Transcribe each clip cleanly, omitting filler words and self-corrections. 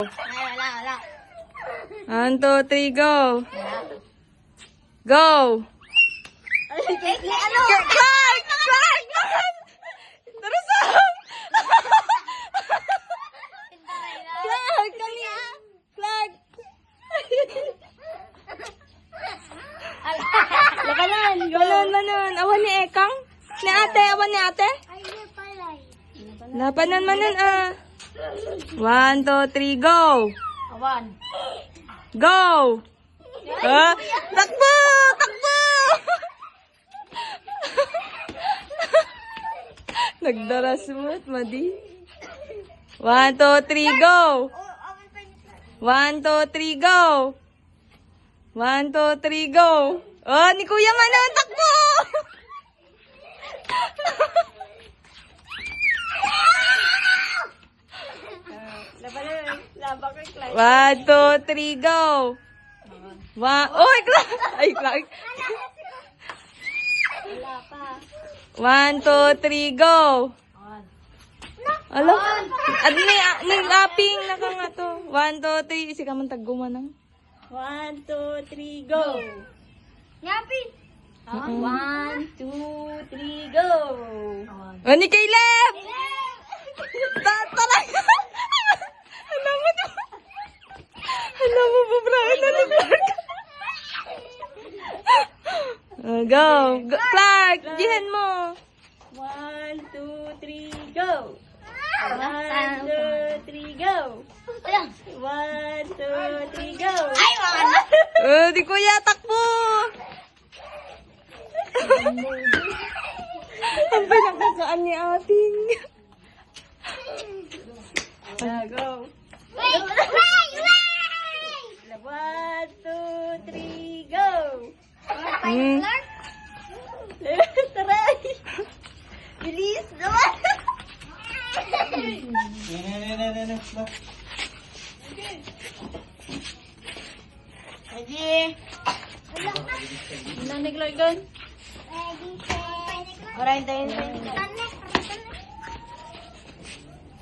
Wala. 1, 2, 3, go! Go! Ano? Clark! Clark! Darusam! Clark! Clark! Lakalan. Manon. Awan ni Ekang? Ni ate? Awan ni ate? Lapanan manon 1, 2, 3, go! Awan. Go! Takbo! Takbo! Nagdarasmut, madi. 1, 2, 3, go! 1, 2, 3, go! 1, 2, 3, go! Oh, ni Kuya Manon, takbo! Labak kay Clark. 1, 2, 3, go! Oh, Clark! Ay, Clark! Wala pa. 1, 2, 3, go! Alo? At may laping na ka nga to. 1, 2, 3. Isi ka man taggumanang. 1, 2, 3, go. Ngapi. 1, 2, 3, go. Oh, ni Caleb! Talaga! Alam mo ba, Brian? Ano ni Clark? Go! Clark! Jihan mo! 1, 2, 3, go. 1, 2, 3, go. 1, 2, 3, go. Ay, Oh, di Kuya, takbo! Ang pinakasaan ni ating. Go. 1, 2, 3, go. Taray. Bilis naman. Ready? Nanig lagan. Alright, tayo.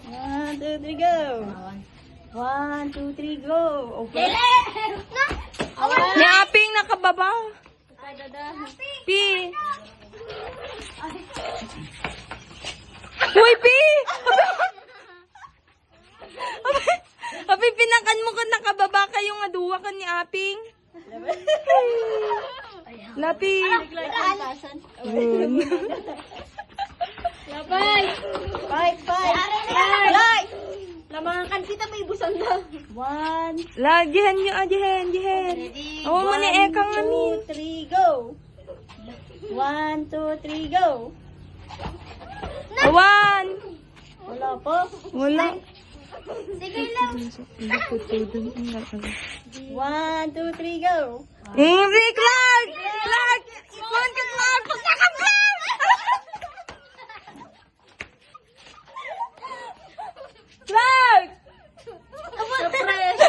1, 2, 3, go. 1, 2, 3, go. Okay. Ni aping nakababa. Pi. Uy, Pi! Api, pinakan mo ka nakababa kayo nga duwa ka ni aping. Lapi. Labay! Fight! Fight! Lamangan kita may busan na. 1, Lagihan nyo, jihen. Awa mo ni Ekang amin. 2, 3, go! 1, 2, 3, go! Awan! Wala po. Wala. Sige lang. 1, 2, 3, go! Hindi, Clark! Clark! Iwan ka, Clark! Punta ka, Clark! Clark! Surprise!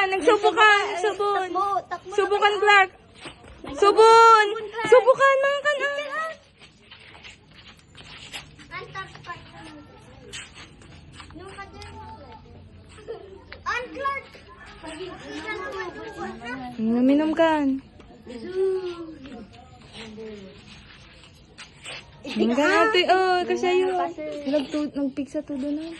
Nagsubo ka. Subon. Takbo. Subukan, Clark. Subon. Subukan, mga kan. Minum kan. Minum kan ate. Oh, kasi yun. Nagpiksa to doon.